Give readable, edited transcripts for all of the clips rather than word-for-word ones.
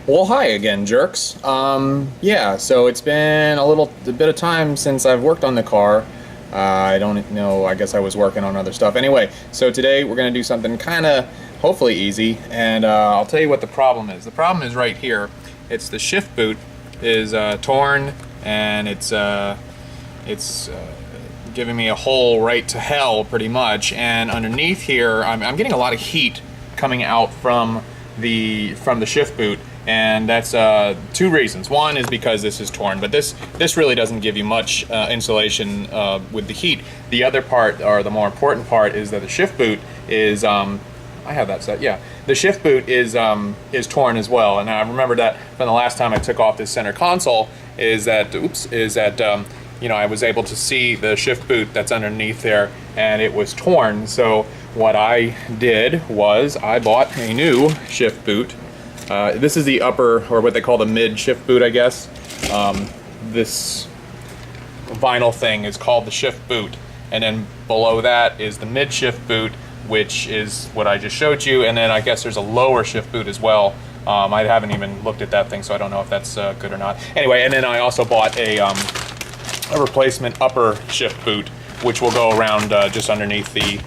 Well, hi again, jerks. Yeah, so it's been a bit of time since I've worked on the car. I don't know, I guess I was working on other stuff. Anyway, so today we're going to do something kind of hopefully easy, and I'll tell you what the problem is. The problem is right here. It's the shift boot is torn, and it's giving me a hole right to hell, pretty much. And underneath here, I'm getting a lot of heat coming out from the shift boot, and that's two reasons. One is because this is torn, but this really doesn't give you much insulation with the heat. The other part, or the more important part, is that the shift boot is I have that set. Yeah, the shift boot is torn as well. And I remember that from the last time I took off this center console. You know, I was able to see the shift boot that's underneath there, and it was torn. So what I did was I bought a new shift boot. This is the upper, or what they call the mid shift boot, I guess. This vinyl thing is called the shift boot, and then below that is the mid shift boot, which is what I just showed you, and then I guess there's a lower shift boot as well. I haven't even looked at that thing, so I don't know if that's good or not. Anyway, and then I also bought a replacement upper shift boot, which will go around just underneath the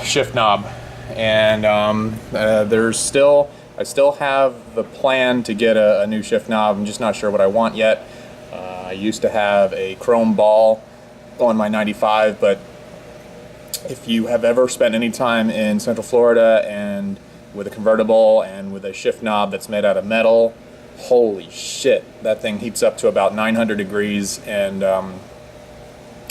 shift knob. And I still have the plan to get a new shift knob. I'm just not sure what I want yet. I used to have a chrome ball on my 95, but if you have ever spent any time in Central Florida and with a convertible and with a shift knob that's made out of metal, holy shit, that thing heats up to about 900 degrees, and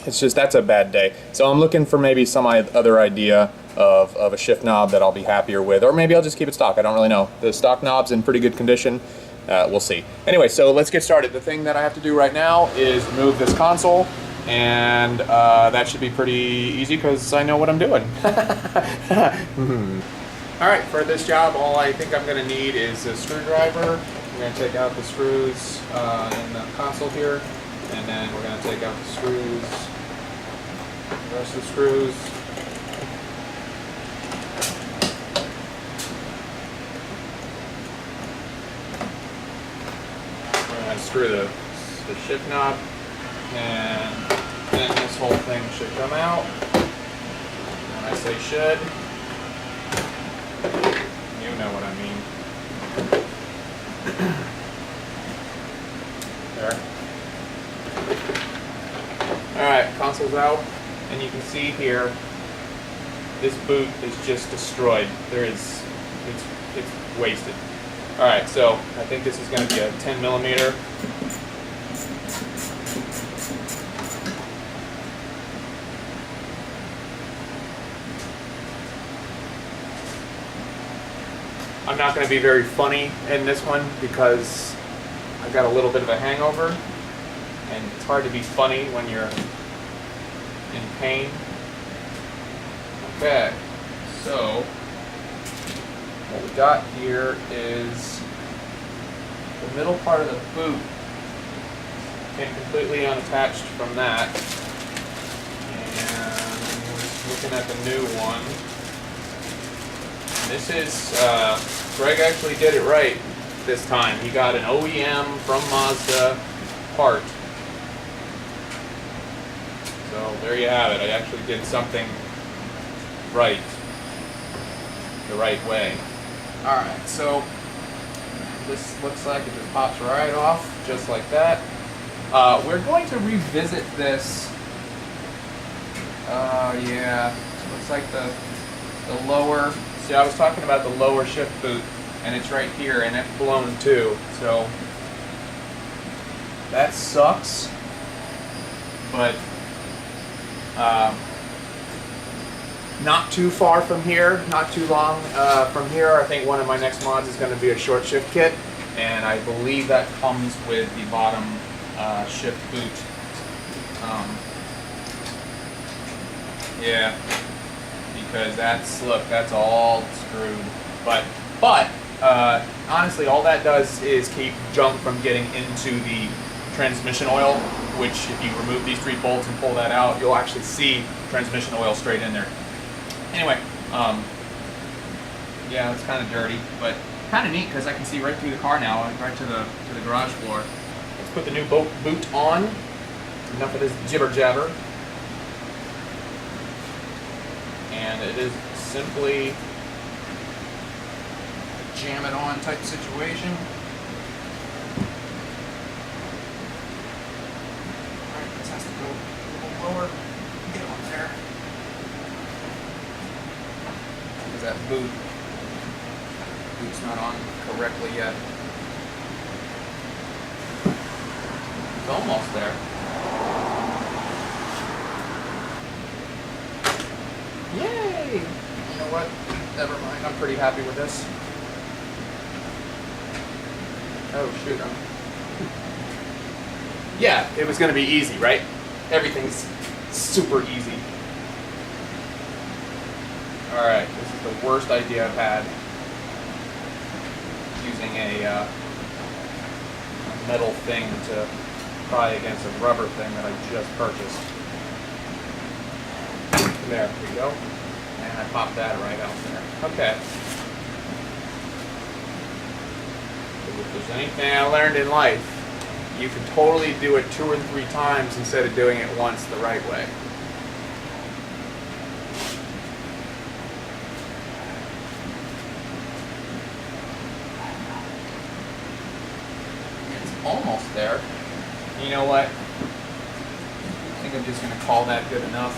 that's a bad day. So I'm looking for maybe some other idea of a shift knob that I'll be happier with, or maybe I'll just keep it stock. I don't really know. The stock knob's in pretty good condition. We'll see. Anyway, so let's get started. The thing that I have to do right now is remove this console, and that should be pretty easy because I know what I'm doing. Alright, for this job, all I think I'm going to need is a screwdriver. We're going to take out the screws in the console here, and then we're going to take out the screws, the rest of the screws. We're going to screw the shift knob, and then this whole thing should come out. When I say should, you know what I mean. There. Alright, console's out, and you can see here, this boot is just destroyed. It's wasted. Alright, so I think this is going to be a 10 millimeter. I'm not going to be very funny in this one because I've got a little bit of a hangover, and it's hard to be funny when you're in pain. Okay, so what we got here is the middle part of the boot came completely unattached from that, and looking at the new one. This is, Greg actually did it right this time. He got an OEM from Mazda part. So there you have it. I actually did something right, the right way. Alright, so this looks like it just pops right off, just like that. We're going to revisit this. Yeah, looks like the lower. See, I was talking about the lower shift boot, and it's right here, and it's blown too. So that sucks. But not too far from here, not too long from here. I think one of my next mods is going to be a short shift kit, and I believe that comes with the bottom shift boot. Yeah. Because that's all screwed. But honestly, all that does is keep junk from getting into the transmission oil, which if you remove these 3 bolts and pull that out, you'll actually see transmission oil straight in there. Anyway, yeah, it's kind of dirty, but kind of neat because I can see right through the car now, right to the garage floor. Let's put the new boot on. Enough of this jibber jabber. And it is simply a jam it on type situation. Alright, this has to go a little lower. Get on there. Because that boot's not on correctly yet. It's almost there. Yay! You know what? Never mind. I'm pretty happy with this. Oh shoot. Yeah, it was going to be easy, right? Everything's super easy. Alright, this is the worst idea I've had. Using a metal thing to pry against a rubber thing that I just purchased. There we go. And I popped that right out there. Okay. So if there's anything I learned in life, you can totally do it 2 or 3 times instead of doing it once the right way. It's almost there. You know what? I think I'm just going to call that good enough.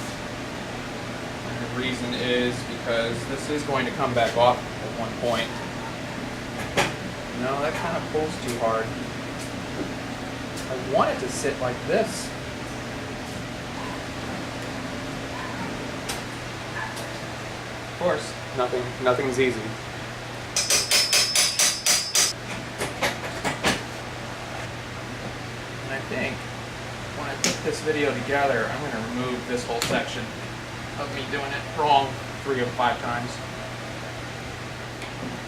The reason is because this is going to come back off at one point. No, that kind of pulls too hard. I want it to sit like this. Of course, nothing's easy. And I think when I put this video together, I'm going to remove this whole section of me doing it wrong 3 or 5 times.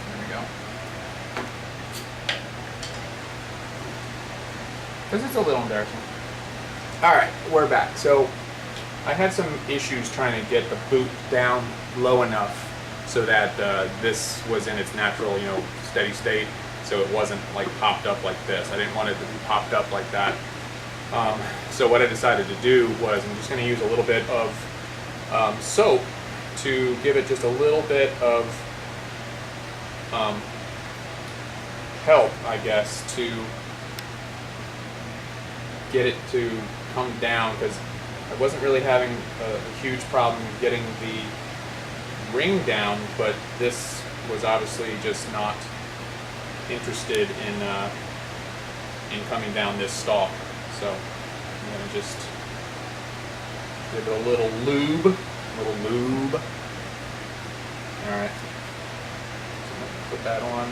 There we go. Because it's a little embarrassing. Alright, we're back. So, I had some issues trying to get the boot down low enough so that this was in its natural, steady state, so it wasn't like popped up like this. I didn't want it to be popped up like that. So what I decided to do was I'm just going to use a little bit of soap to give it just a little bit of help, I guess, to get it to come down, because I wasn't really having a huge problem getting the ring down, but this was obviously just not interested in coming down this stalk. So I'm going to just give it a little lube. Alright. So put that on.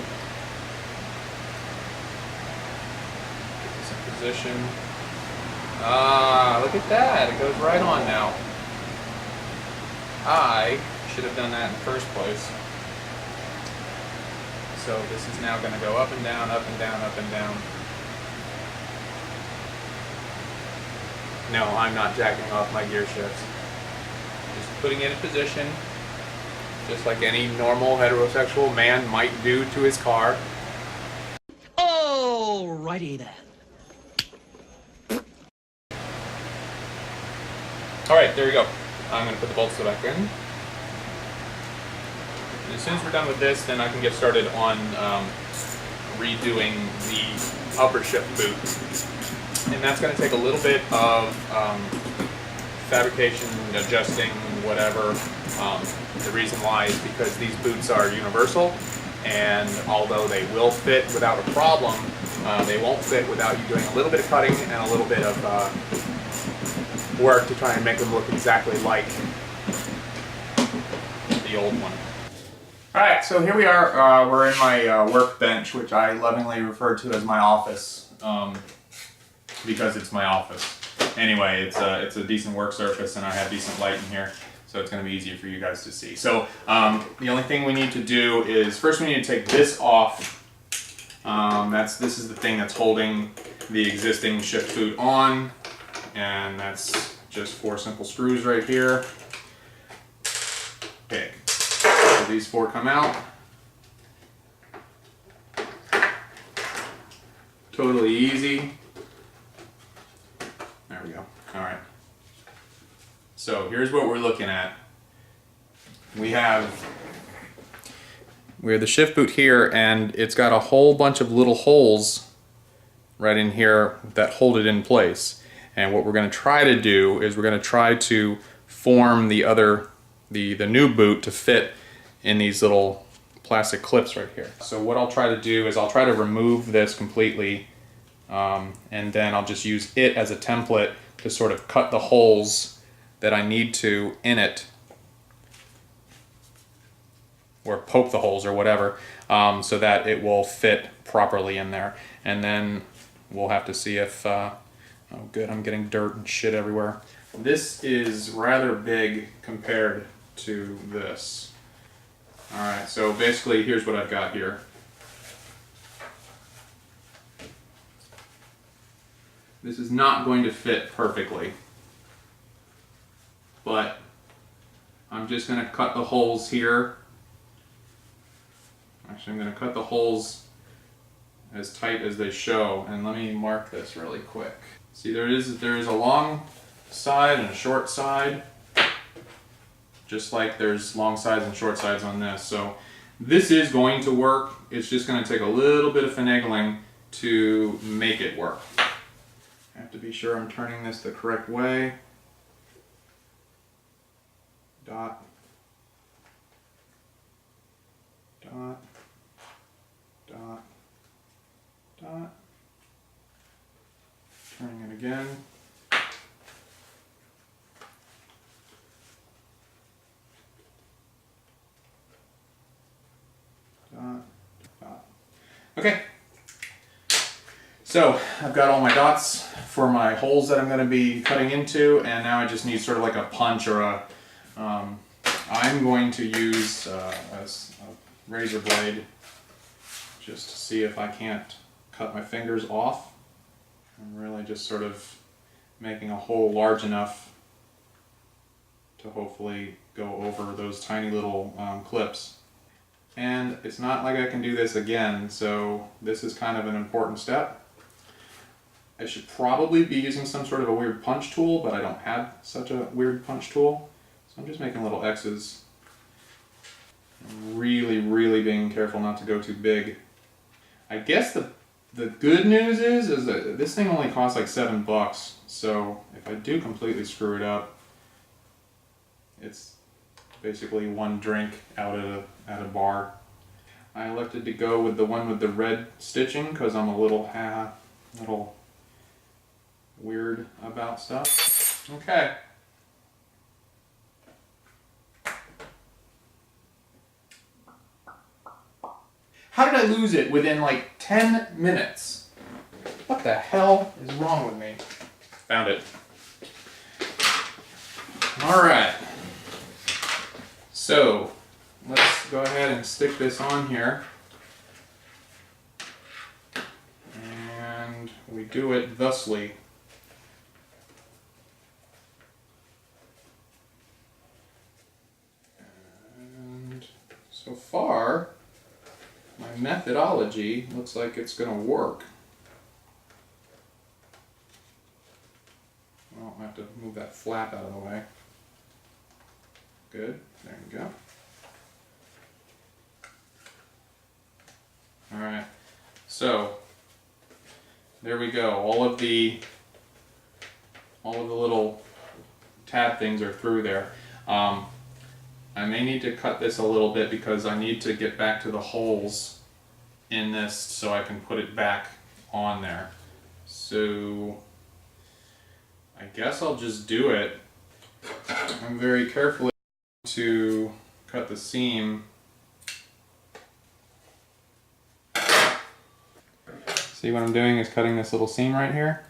Get this in position. Ah, look at that. It goes right on now. I should have done that in the first place. So this is now going to go up and down, up and down, up and down. No, I'm not jacking off my gear shifts. Just putting it in position, just like any normal heterosexual man might do to his car. Alrighty then. Alright, there you go. I'm going to put the bolts back in. And as soon as we're done with this, then I can get started on redoing the upper shift boot. And that's going to take a little bit of fabrication, adjusting, whatever. The reason why is because these boots are universal, and although they will fit without a problem, they won't fit without you doing a little bit of cutting and a little bit of work to try and make them look exactly like the old one. Alright, so here we are. We're in my workbench, which I lovingly refer to as my office. Because it's my office. Anyway, it's a decent work surface, and I have decent light in here, so it's going to be easier for you guys to see. So the only thing we need to do is, first we need to take this off. This is the thing that's holding the existing shift boot on, and that's just 4 simple screws right here. Okay, so these 4 come out. totally easy. There we go. All right. So here's what we're looking at. We have the shift boot here, and it's got a whole bunch of little holes right in here that hold it in place. And what we're going to try to do is we're going to try to form the new boot to fit in these little plastic clips right here. So what I'll try to do is I'll try to remove this completely, and then I'll just use it as a template to sort of cut the holes that I need to in it, or poke the holes or whatever, so that it will fit properly in there. And then we'll have to see if, oh good, I'm getting dirt and shit everywhere. This is rather big compared to this. Alright, so basically here's what I've got here. This is not going to fit perfectly, but I'm just going to cut the holes here. Actually, I'm going to cut the holes as tight as they show, and let me mark this really quick. See, there is a long side and a short side, just like there's long sides and short sides on this. So this is going to work. It's just going to take a little bit of finagling to make it work. I have to be sure I'm turning this the correct way. Dot. Dot. Dot. Dot. Turning it again. Dot. Dot. Okay. So I've got all my dots for my holes that I'm going to be cutting into, and now I just need sort of like a punch or a, I'm going to use a razor blade just to see if I can't cut my fingers off. I'm really just sort of making a hole large enough to hopefully go over those tiny little clips. And it's not like I can do this again, so this is kind of an important step. I should probably be using some sort of a weird punch tool, but I don't have such a weird punch tool. So I'm just making little X's. I'm really being careful not to go too big. I guess the good news is that this thing only costs like $7, so if I do completely screw it up, it's basically one drink out at a bar. I elected to go with the one with the red stitching because I'm a little weird about stuff. Okay. How did I lose it within like 10 minutes? What the hell is wrong with me? Found it. Alright. So, let's go ahead and stick this on here. And we do it thusly. And so far, my methodology looks like it's going to work. Well, I have to move that flap out of the way. Good, there you go. Alright, so there we go. All of the little tab things are through there. I may need to cut this a little bit because I need to get back to the holes in this so I can put it back on there. So I guess I'll just do it. I'm very carefully to cut the seam. See what I'm doing is cutting this little seam right here.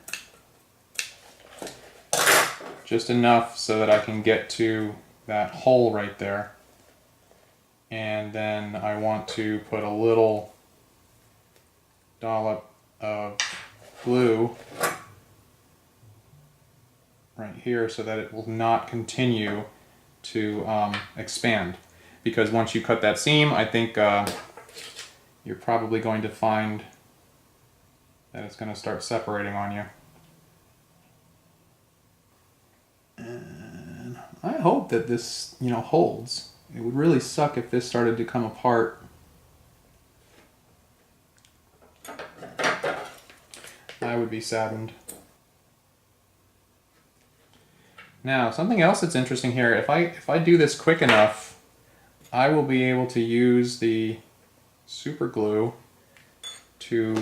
Just enough so that I can get to that hole right there. And then I want to put a little dollop of glue right here so that it will not continue to expand. Because once you cut that seam, I think you're probably going to find that it's going to start separating on you. And I hope that this, holds. It would really suck if this started to come apart. I would be saddened. Now, something else that's interesting here, if I do this quick enough, I will be able to use the super glue to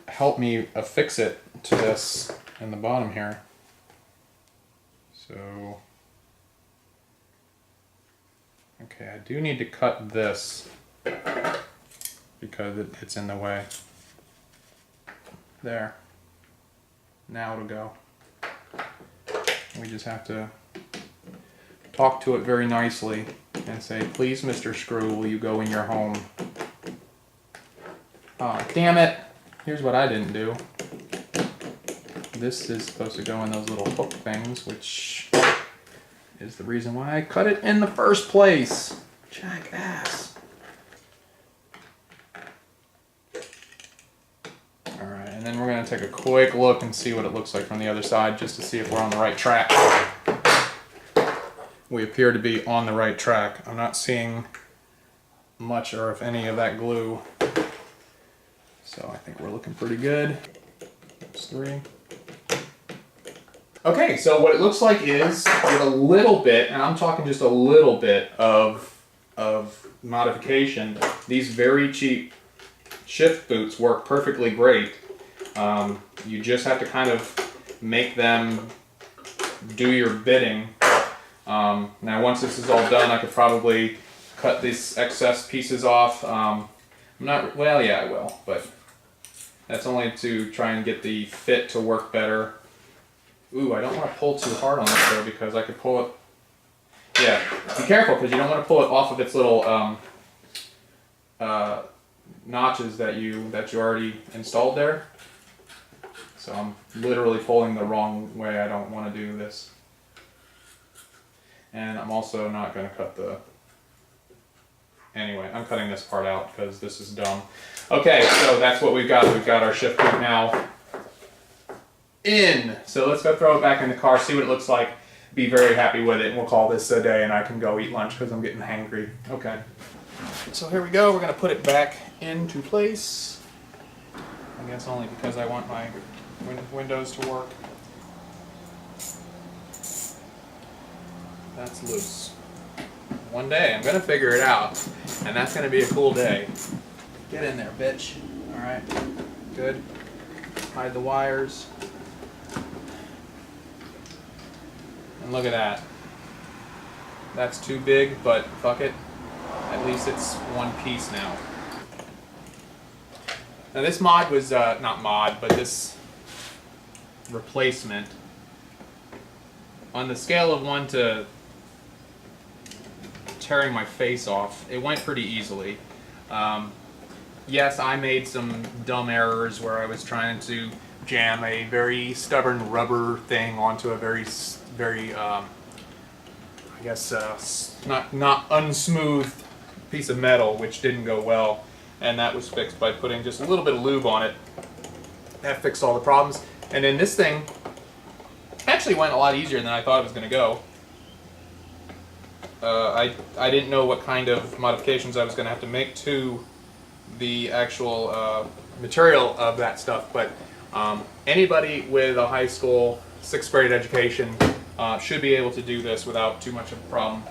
help me affix it to this in the bottom here. So, okay, I do need to cut this because it's in the way. There. Now it'll go. We just have to talk to it very nicely and say, please, Mr. Screw, will you go in your home? Aw, damn it! Here's what I didn't do. This is supposed to go in those little hook things, which is the reason why I cut it in the first place. Jackass. Alright, and then we're going to take a quick look and see what it looks like from the other side, just to see if we're on the right track. We appear to be on the right track. I'm not seeing much or if any of that glue. So I think we're looking pretty good. That's 3. Okay, so what it looks like is with a little bit, and I'm talking just a little bit of modification, these very cheap shift boots work perfectly great. You just have to kind of make them do your bidding. Now once this is all done, I could probably cut these excess pieces off. Well, yeah, I will, but that's only to try and get the fit to work better. Ooh, I don't want to pull too hard on this though, because I could pull it. Yeah, be careful, because you don't want to pull it off of its little notches that you already installed there. So I'm literally pulling the wrong way. I don't want to do this. And I'm also not going to cut the... Anyway, I'm cutting this part out because this is dumb. Okay, so that's what we've got. We've got our shift boot now in. So let's go throw it back in the car, see what it looks like, be very happy with it, and we'll call this a day and I can go eat lunch because I'm getting hangry. Okay. So here we go. We're going to put it back into place. I guess only because I want my windows to work. That's loose. One day I'm going to figure it out, and that's going to be a cool day. Get in there, bitch. Alright, good. Hide the wires. And look at that. That's too big, but fuck it. At least it's one piece now. Now this mod was, not mod, but this replacement, on the scale of 1 to tearing my face off, it went pretty easily. Yes, I made some dumb errors where I was trying to jam a very stubborn rubber thing onto a very, I guess, not unsmooth piece of metal, which didn't go well. And that was fixed by putting just a little bit of lube on it. That fixed all the problems. And then this thing actually went a lot easier than I thought it was going to go. I didn't know what kind of modifications I was going to have to make to the actual material of that stuff, but anybody with a high school 6th grade education should be able to do this without too much of a problem.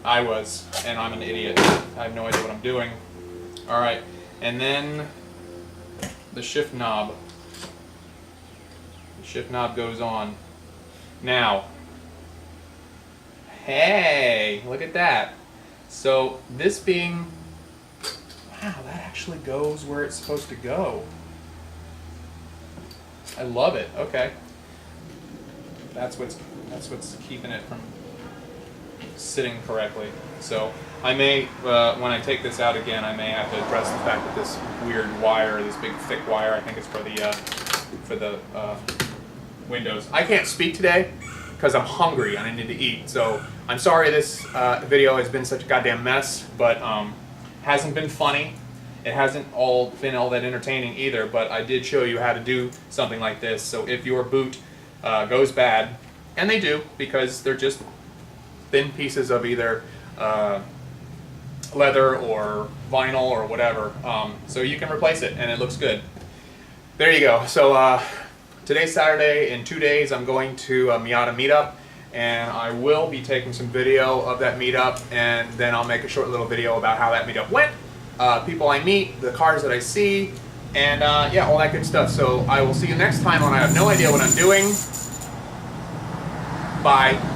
I was, and I'm an idiot. I have no idea what I'm doing. Alright, and then the shift knob. The shift knob goes on. Now, hey, look at that. So this being, wow, that actually goes where it's supposed to go. I love it. Okay, that's what's keeping it from sitting correctly. So I may, when I take this out again, I may have to address the fact that this weird wire, this big thick wire, I think it's for the windows. I can't speak today because I'm hungry and I need to eat. So I'm sorry this video has been such a goddamn mess, but hasn't been funny. It hasn't all been all that entertaining either, but I did show you how to do something like this. So if your boot goes bad, and they do because they're just thin pieces of either leather or vinyl or whatever, so you can replace it and it looks good. There you go. So today's Saturday. In 2 days I'm going to a Miata meetup, and I will be taking some video of that meetup, and then I'll make a short little video about how that meetup went, people I meet, the cars that I see, and yeah, all that good stuff. So I will see you next time on I Have No Idea What I'm Doing. Bye.